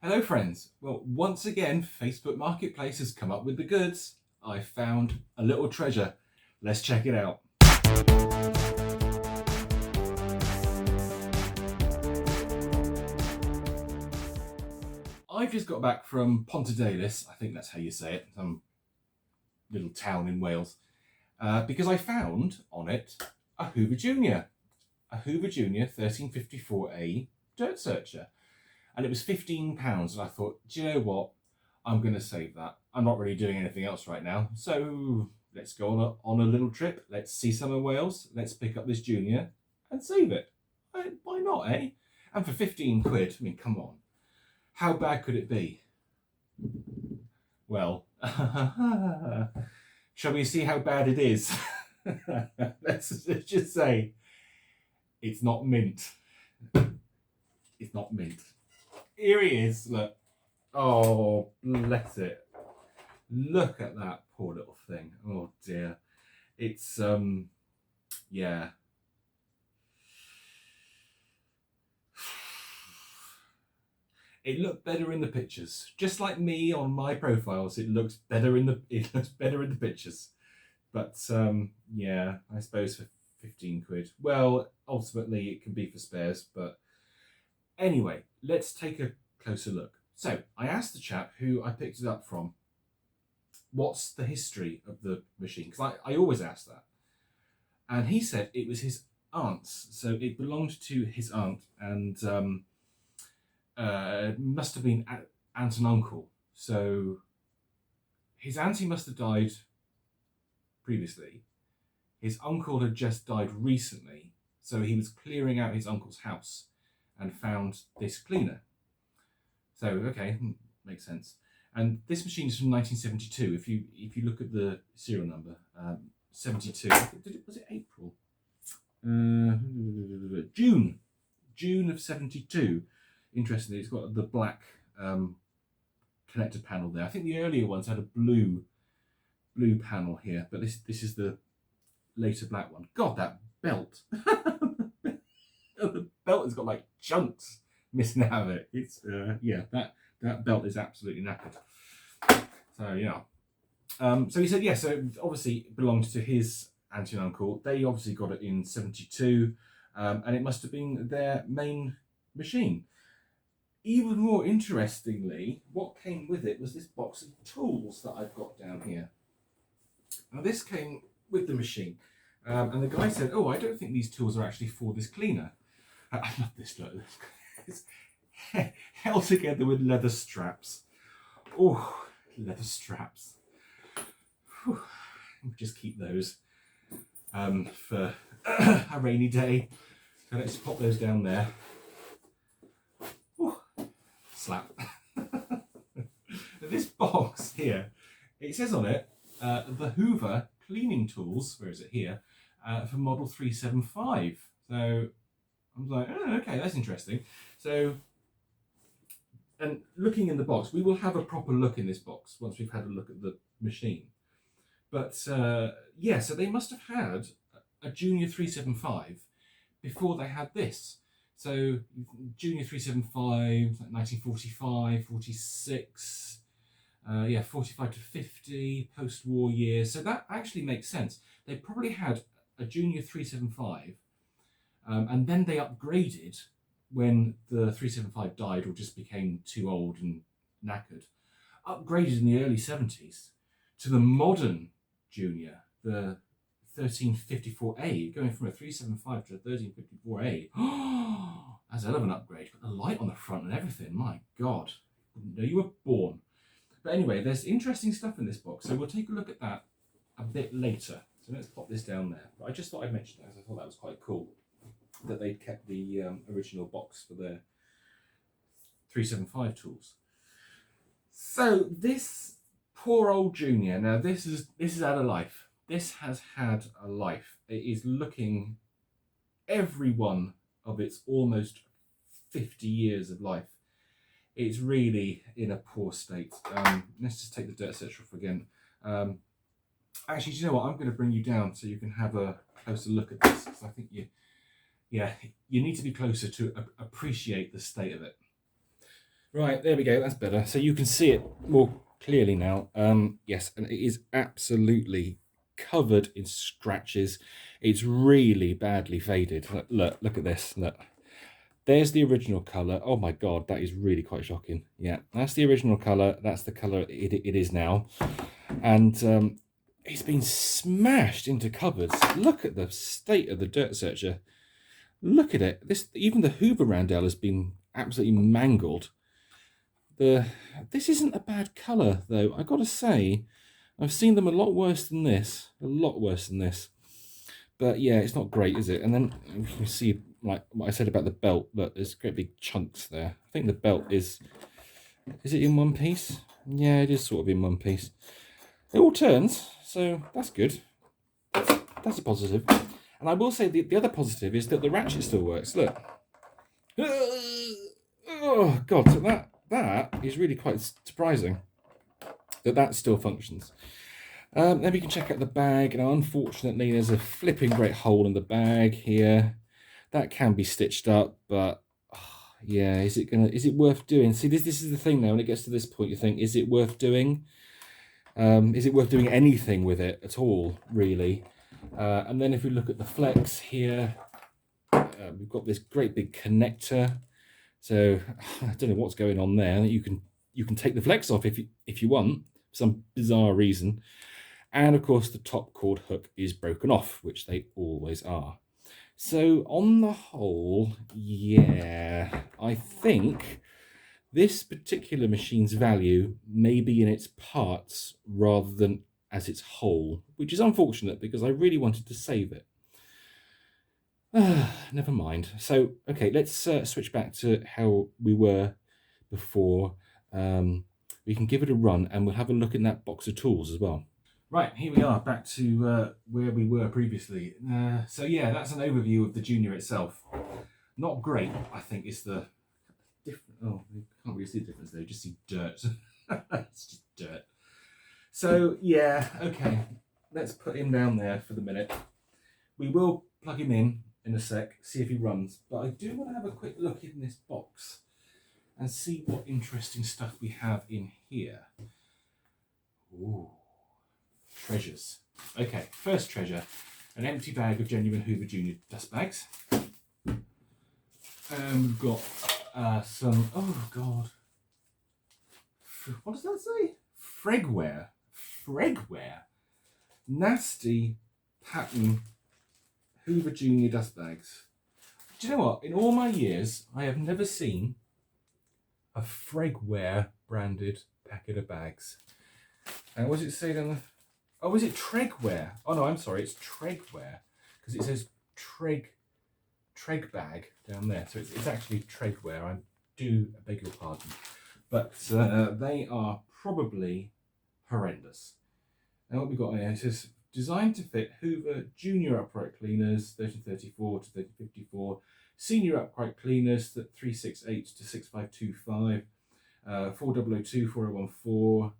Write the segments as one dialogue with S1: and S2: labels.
S1: Hello friends. Well, once again, Facebook Marketplace has come up with the goods. I found a little treasure. Let's check it out. I've just got back from Pontardalis, I think that's how you say it, some little town in Wales, because I found on it a Hoover Junior. A Hoover Junior 1354A dirt searcher. And it was £15. And I thought, do you know what? I'm going to save that. I'm not really doing anything else right now. So let's go on a little trip. Let's see some of Wales. Let's pick up this Junior and save it. Why not, eh? And for 15 quid, I mean, come on. How bad could it be? Well, shall we see how bad it is? Let's just say it's not mint. It's not mint. Here he is, look. Oh, bless it. Look at that poor little thing. Oh dear. It's, yeah. It looked better in the pictures. Just like me on my profiles, it looks better in the pictures. But yeah, I suppose for 15 quid. Well, ultimately it can be for spares, but anyway, let's take a closer look. So I asked the chap who I picked it up from, what's the history of the machine? Because I always ask that. And he said it was his aunt's. So it belonged to his aunt and must have been aunt and uncle. So his auntie must have died previously. His uncle had just died recently. So he was clearing out his uncle's house and found this cleaner. So, okay, makes sense. And this machine is from 1972. If you look at the serial number, 72. Was it April? June of 72. Interestingly, it's got the black connector panel there. I think the earlier ones had a blue panel here, but this is the later black one. God, that belt. The belt has got like chunks missing out of it. It's yeah, that belt is absolutely knackered. So yeah. So he said, yeah, so obviously it belonged to his auntie and uncle. They obviously got it in 72, and it must have been their main machine. Even more interestingly, what came with it was this box of tools that I've got down here. Now this came with the machine, and the guy said, oh, I don't think these tools are actually for this cleaner. I love this, look. It's held together with leather straps. Oh, leather straps. Whew. Just keep those for a rainy day. So let's pop those down there. Whew. Slap. This box here, it says on it, the Hoover cleaning tools, where is it here, for model 375. So I was like, oh, okay, that's interesting. So, and looking in the box, we will have a proper look in this box once we've had a look at the machine. But yeah, so they must have had a Junior 375 before they had this. So Junior 375, 1945, 46, yeah, 45 to 50, post-war years. So that actually makes sense. They probably had a Junior 375, and then they upgraded when the 375 died or just became too old and knackered. Upgraded in the early 70s to the modern Junior, the 1354A, going from a 375 to a 1354A. That's a hell of an upgrade. Got the light on the front and everything. My God, didn't know you were born. But anyway, there's interesting stuff in this box, so we'll take a look at that a bit later. So let's pop this down there. But I just thought I'd mention that because I thought that was quite cool that they'd kept the original box for their 375 tools. So this poor old Junior, now this is out of life. This has had a life. It is looking every one of its almost 50 years of life. It's really in a poor state. Let's just take the dirt searcher off again. Actually, do you know what? I'm going to bring you down so you can have a closer look at this, because I think you need to be closer to appreciate the state of it. Right, there we go. That's better. So you can see it more clearly now. Yes, and it is absolutely covered in scratches. It's really badly faded. Look at this. Look. There's the original colour. Oh my god, that is really quite shocking. Yeah, that's the original colour. That's the colour it is now. And it's been smashed into cupboards. Look at the state of the dirt searcher. Look at it. Even the Hoover roundel has been absolutely mangled. This isn't a bad colour though. I gotta say, I've seen them a lot worse than this. A lot worse than this. But yeah, it's not great, is it? And then you can see, like what I said about the belt. Look, there's great big chunks there. I think the belt is it in one piece? Yeah, it is sort of in one piece. It all turns, so that's good. That's a positive. And I will say the other positive is that the ratchet still works. Look. Oh god, so that is really quite surprising that still functions. Then we can check out the bag. Now, unfortunately, there's a flipping great hole in the bag here. That can be stitched up, but yeah, is it worth doing? See, this is the thing now. When it gets to this point, you think, is it worth doing? Is it worth doing anything with it at all, really? And then if we look at the flex here, we've got this great big connector. So I don't know what's going on there. You can take the flex off if you want, for some bizarre reason. And of course, the top cord hook is broken off, which they always are. So on the whole, yeah, I think this particular machine's value may be in its parts rather than as its whole, which is unfortunate because I really wanted to save it. Never mind. So, okay, let's switch back to how we were before. We can give it a run and we'll have a look in that box of tools as well. Right, here we are, back to where we were previously. So yeah, that's an overview of the Junior itself. Not great, I think, is the different. Oh, you can't really see the difference there. You just see dirt. It's just dirt. So yeah, okay. Let's put him down there for the minute. We will plug him in a sec, see if he runs. But I do want to have a quick look in this box and see what interesting stuff we have in here. Ooh. Treasures. Okay, first treasure, an empty bag of genuine Hoover Junior dust bags. We've got some, oh god, what does that say? Fregware. Fregware. Nasty pattern Hoover Junior dust bags. Do you know what? In all my years, I have never seen a Fregware branded packet of bags. And what does it say down there? Oh, is it Tregware? Oh no, I'm sorry, it's Tregware. Because it says Treg bag down there. So it's actually Tregware. I do beg your pardon. But they are probably horrendous. Now what we've got here, it says designed to fit Hoover Junior upright cleaners 1334 to 1354, Senior upright cleaners 368 to 6525, 4002, 4014,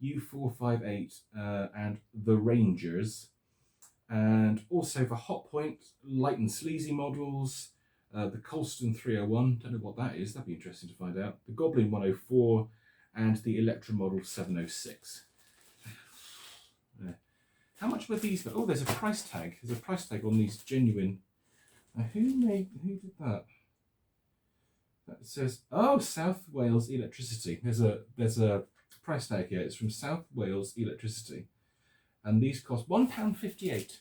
S1: U458 and the Rangers, and also for Hot Point, light and sleazy models, the Colston 301, don't know what that is, that'd be interesting to find out, the Goblin 104 and the Electra model 706. How much were these? Oh, there's a price tag. There's a price tag on these genuine. Who did that? That says, oh, South Wales Electricity. There's a price tag here. It's from South Wales Electricity, and these cost £1.58.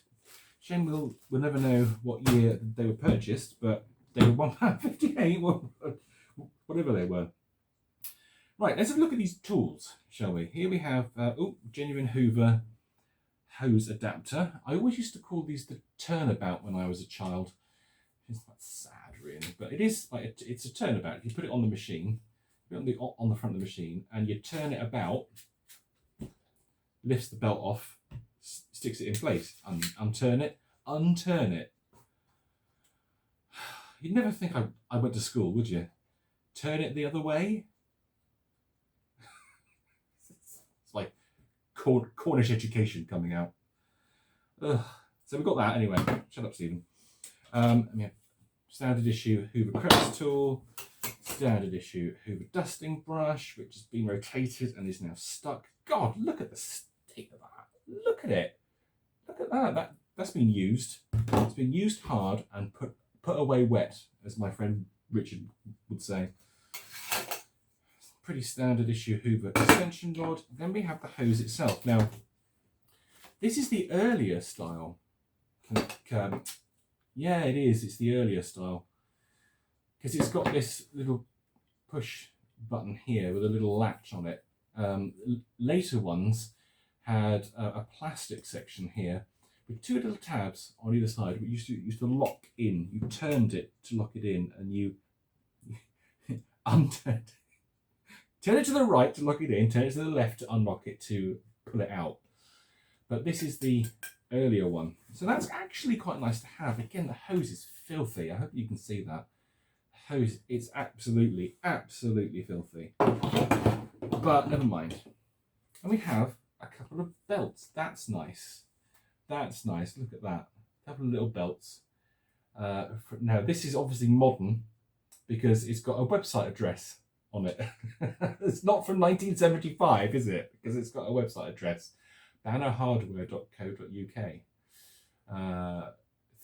S1: Shame we'll never know what year they were purchased, but they were £1.58. Well, whatever they were. Right, let's have a look at these tools, shall we? Here we have genuine Hoover hose adapter. I always used to call these the turnabout when I was a child. It's quite sad, really, but it is like it's a turnabout. You put it on the machine. On the front of the machine, and you turn it about, lifts the belt off, sticks it in place, unturn it. You'd never think I went to school, would you? Turn it the other way. It's like Cornish education coming out. Ugh. So we've got that anyway. Shut up, Stephen. standard issue Hoover crevice tool, standard issue Hoover dusting brush, which has been rotated and is now stuck. God, look at the state of that. Look at it. Look at that. That's been used. It's been used hard and put away wet, as my friend Richard would say. Pretty standard issue Hoover extension rod. Then we have the hose itself. Now, this is the earlier style. Yeah, it is. It's the earlier style. Because it's got this little push button here with a little latch on it. Later ones had a plastic section here with two little tabs on either side, which used to lock in. You turned it to lock it in, and you unturned it. Turn it to the right to lock it in, turn it to the left to unlock it to pull it out. But this is the earlier one. So that's actually quite nice to have. Again, the hose is filthy. I hope you can see that. The hose, it's absolutely, absolutely filthy. But never mind. And we have a couple of belts. That's nice. That's nice. Look at that. A couple of little belts. Now, this is obviously modern because it's got a website address on it. It's not from 1975, is it? Because it's got a website address. bannerhardware.co.uk.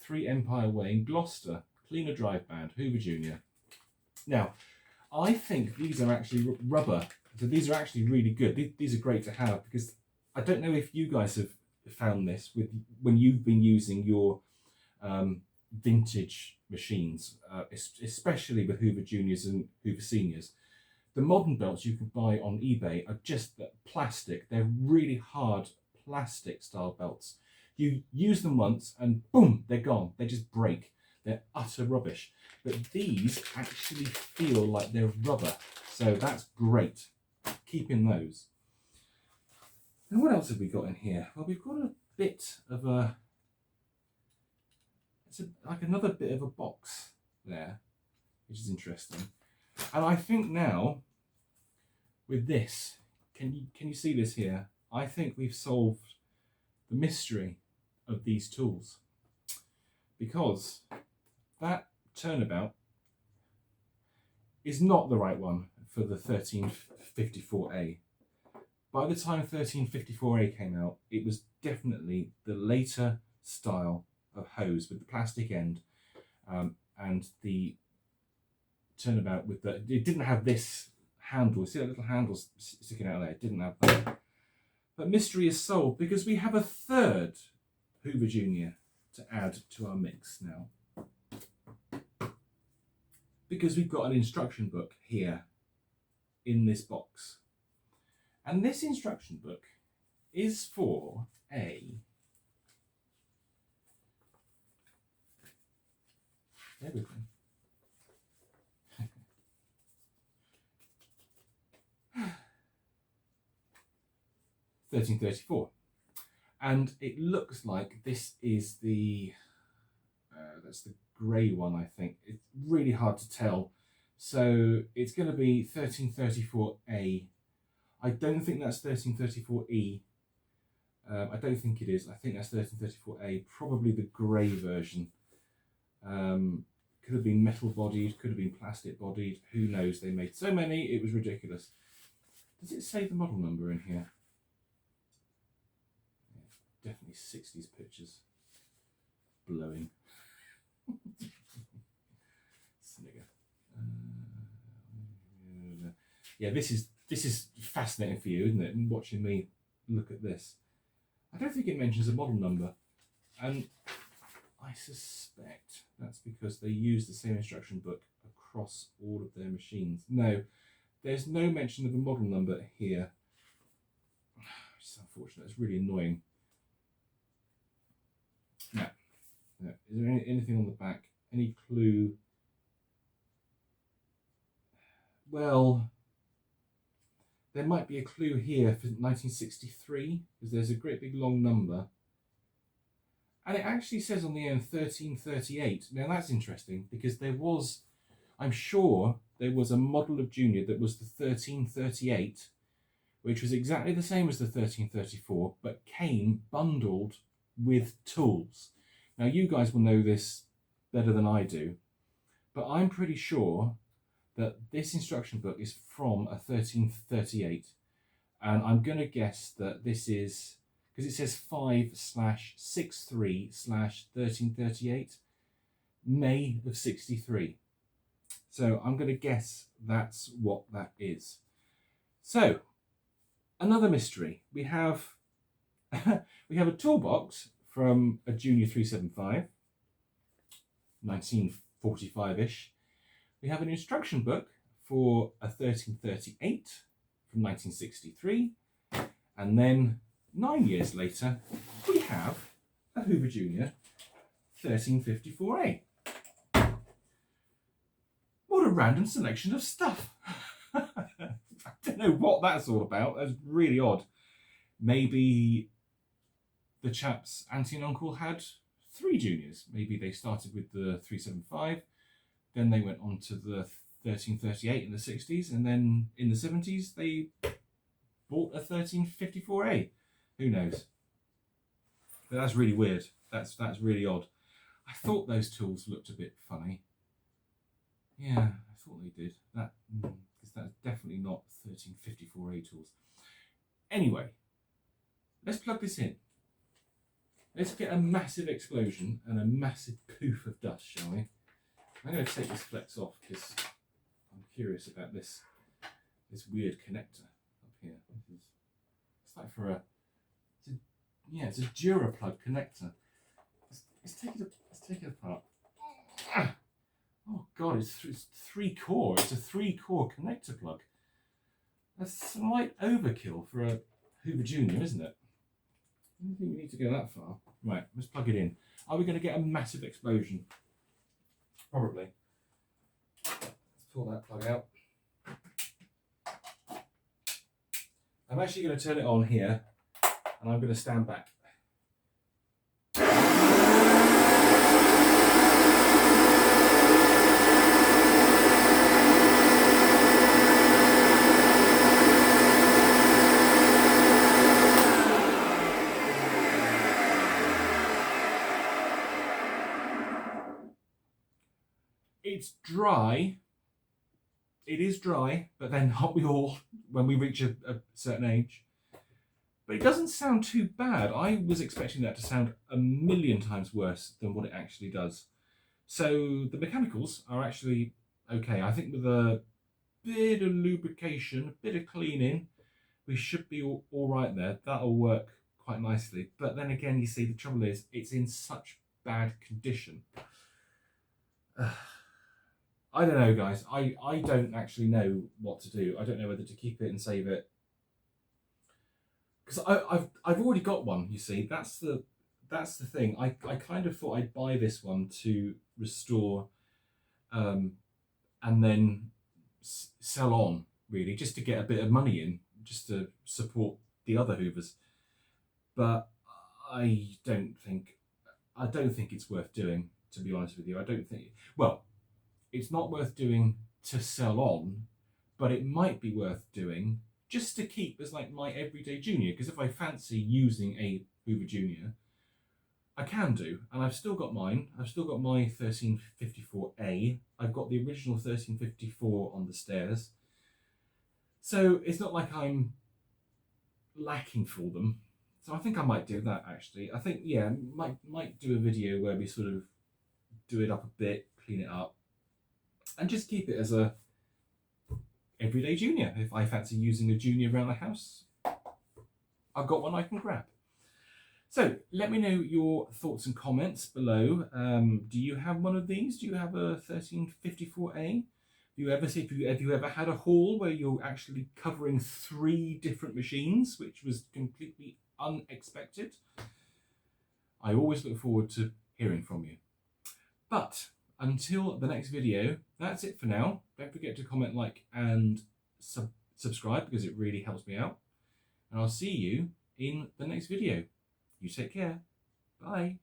S1: 3 Empire Way in Gloucester. Cleaner drive band. Hoover Junior. Now, I think these are actually rubber. So these are actually really good. These are great to have because I don't know if you guys have found this when you've been using your vintage machines, especially with Hoover Juniors and Hoover Seniors. The modern belts you can buy on eBay are just plastic. They're really hard plastic style belts. You use them once and boom, they're gone. They just break. They're utter rubbish. But these actually feel like they're rubber. So that's great. Keeping those. And what else have we got in here? Well, we've got a bit of like another bit of a box there, which is interesting. And I think now, with this, can you see this here? I think we've solved the mystery of these tools. Because that turnabout is not the right one for the 1354A. By the time 1354A came out, it was definitely the later style of hose with the plastic end and the turnabout with it didn't have this handle. See that little handle sticking out there? It didn't have that. But mystery is solved because we have a third Hoover Junior to add to our mix now. Because we've got an instruction book here in this box. And this instruction book is for a... There we go. 1334. And it looks like this is the... that's the grey one, I think. It's really hard to tell. So it's going to be 1334A. I don't think that's 1334E. I don't think it is. I think that's 1334A, probably the grey version. Could have been metal bodied, could have been plastic bodied. Who knows? They made so many, it was ridiculous. Does it say the model number in here? Yeah, definitely 60s pictures. Blowing. Snigger. Yeah, this is fascinating for you, isn't it? And watching me look at this. I don't think it mentions a model number. And I suspect that's because they use the same instruction book across all of their machines. No, there's no mention of a model number here. It's unfortunate, it's really annoying. No. Is there anything on the back? Any clue? Well, there might be a clue here for 1963, because there's a great big long number. And it actually says on the end 1338. Now that's interesting, because there was, I'm sure, there was a model of Junior that was the 1338, which was exactly the same as the 1334, but came bundled with tools. Now you guys will know this better than I do. but I'm pretty sure that this instruction book is from a 1338, and I'm going to guess that this is, because it says 5/63/1338, May of 63. So I'm going to guess that's what that is. So, another mystery. We have we have a toolbox from a Junior 375, 1945-ish. We have an instruction book for a 1338 from 1963. And then 9 years later, we have a Hoover Junior 1354A. What a random selection of stuff. I don't know what that's all about. That's really odd. Maybe the chap's auntie and uncle had 3 juniors. Maybe they started with the 375, then they went on to the 1338 in the 60s, and then in the 70s they bought a 1354A. Who knows? But that's really weird. That's really odd. I thought those tools looked a bit funny. Yeah, I thought they did. Because that's definitely not 1354A tools. Anyway, let's plug this in. Let's get a massive explosion and a massive poof of dust, shall we? I'm going to take this flex off because I'm curious about this weird connector up here. It's like for it's a Duraplug connector. Let's take it apart. Oh God, it's 3-core. It's a 3-core connector plug. That's slight overkill for a Hoover Junior, isn't it? I don't think we need to go that far. Right, let's plug it in. Are we going to get a massive explosion? Probably. Let's pull that plug out. I'm actually going to turn it on here, and I'm going to stand back. It's dry. It is dry, but then aren't we all when we reach a certain age? But it doesn't sound too bad. I was expecting that to sound a million times worse than what it actually does. So the mechanicals are actually okay. I think with a bit of lubrication, a bit of cleaning, we should be all right there. That'll work quite nicely. But then again, you see, the trouble is it's in such bad condition. I don't know, guys. I don't actually know what to do. I don't know whether to keep it and save it, because I've already got one. You see, that's the thing. I kind of thought I'd buy this one to restore, and then sell on, really, just to get a bit of money in, just to support the other Hoovers. But I don't think it's worth doing, to be honest with you. I don't think. Well, it's not worth doing to sell on, but it might be worth doing just to keep as like my everyday junior. Because if I fancy using a Hoover Junior, I can do, and I've still got mine. I've still got my 1354A. I've got the original 1354 on the stairs. So it's not like I'm lacking for them. So I think I might do that, actually. I think, yeah, might do a video where we sort of do it up a bit, clean it up, and just keep it as a everyday junior. If I fancy using a junior around the house, I've got one I can grab. So let me know your thoughts and comments below. Do you have one of these? Do you have a 1354A? Have you ever had a haul where you're actually covering 3 different machines, which was completely unexpected? I always look forward to hearing from you. But until the next video, that's it for now. Don't forget to comment, like, and subscribe, because it really helps me out. And I'll see you in the next video. You take care. Bye.